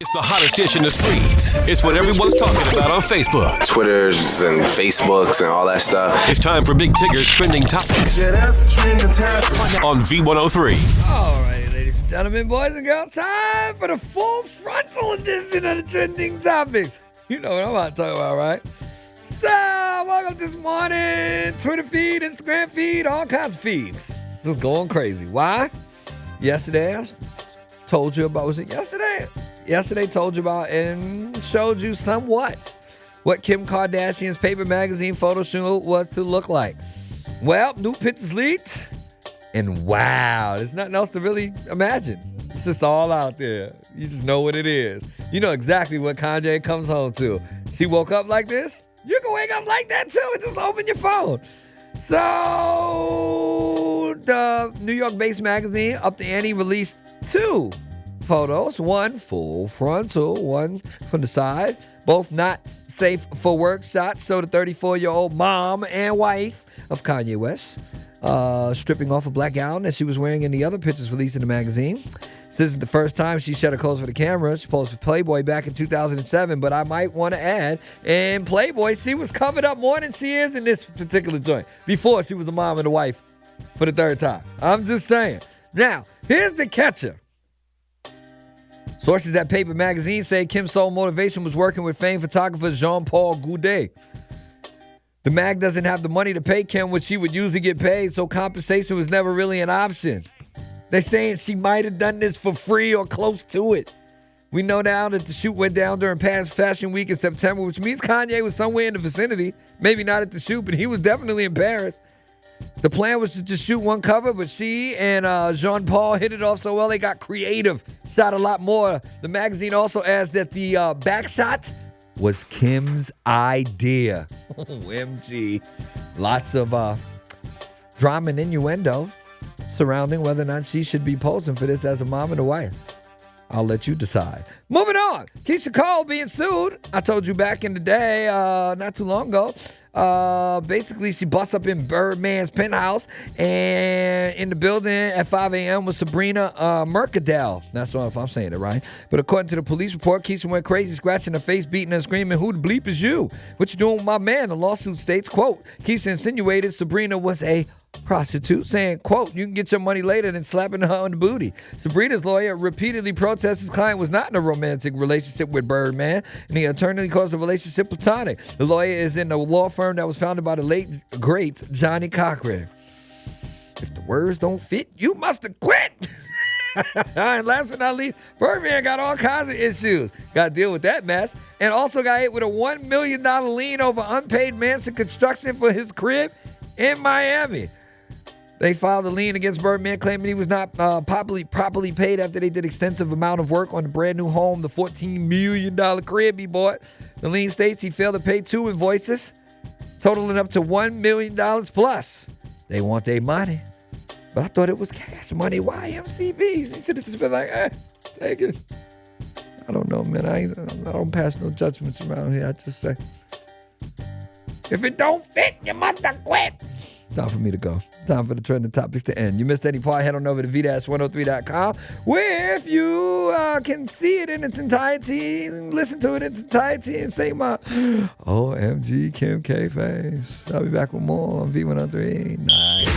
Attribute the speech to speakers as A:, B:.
A: It's the hottest dish in the streets. It's what everyone's talking about on Facebook,
B: Twitters and Facebooks and all that stuff.
A: It's time for Big Tigger's Trending Topics on V103.
C: All right, ladies and gentlemen, boys and girls, time for the full frontal edition of the Trending Topics. You know what I'm about to talk about, right? So, welcome this morning. Twitter feed, Instagram feed, all kinds of feeds. Just going crazy. Why? Yesterday, I told you about, was it yesterday? Yesterday told you about and showed you somewhat what Kim Kardashian's Paper Magazine photo shoot was to look like. Well, new pictures leaked, and wow, there's nothing else to really imagine. It's just all out there. You just know what it is. You know exactly what Kanye comes home to. She woke up like this. You can wake up like that too and just open your phone. So, the New York-based magazine Up the Ante released two photos, one full frontal, one from the side. Both not safe for work shots show the 34-year-old mom and wife of Kanye West stripping off a black gown that she was wearing in the other pictures released in the magazine. This isn't the first time she shed her clothes for the camera. She posed for Playboy back in 2007, but I might want to add, in Playboy, she was covered up more than she is in this particular joint. Before, she was a mom and a wife for the third time. I'm just saying. Now, here's the catcher. Sources at Paper Magazine say Kim's sole motivation was working with famed photographer Jean-Paul Goudet. The mag doesn't have the money to pay Kim what she would usually get paid, so compensation was never really an option. They're saying she might have done this for free or close to it. We know now that the shoot went down during past Fashion Week in September, which means Kanye was somewhere in the vicinity. Maybe not at the shoot, but he was definitely in Paris. The plan was to just shoot one cover, but she and Jean-Paul hit it off so well they got creative, shot a lot more. The magazine also adds that the back shot was Kim's idea. OMG. Lots of drama and innuendo surrounding whether or not she should be posing for this as a mom and a wife. I'll let you decide. Moving on. Keyshia Cole being sued. I told you back in the day, not too long ago. Basically, she busts up in Birdman's penthouse, and in the building at 5 a.m. was Sabrina Mercadal. That's not if I'm saying it right. But according to the police report, Keyshia went crazy, scratching her face, beating and screaming, "Who the bleep is you? What you doing with my man?" The lawsuit states, quote, Keyshia insinuated Sabrina was a prostitute, saying, quote, "You can get your money later," than slapping her on the booty. Sabrina's lawyer repeatedly protested his client was not in a romantic relationship with Birdman, and the attorney calls the relationship platonic. The lawyer is in a law firm that was founded by the late, great Johnny Cochran. If the words don't fit, you must have quit. And last but not least, Birdman got all kinds of issues. Got to deal with that mess. And also got hit with a $1 million lien over unpaid Manson construction for his crib in Miami. They filed a lien against Birdman, claiming he was not properly paid after they did extensive amount of work on the brand new home, the $14 million crib he bought. The lien states he failed to pay 2 invoices, totaling up to $1 million plus. They want their money. But I thought it was cash money. Why MCBs? They should have just been like, take it. I don't know, man. I don't pass no judgments around here. I just say, if it don't fit, you must have quit. Time for me to go. Time for the trending topics to end. You missed any part, head on over to v-103.com, where if you can see it in its entirety, listen to it in its entirety, and say my OMG Kim K face. I'll be back with more on V103. Nice.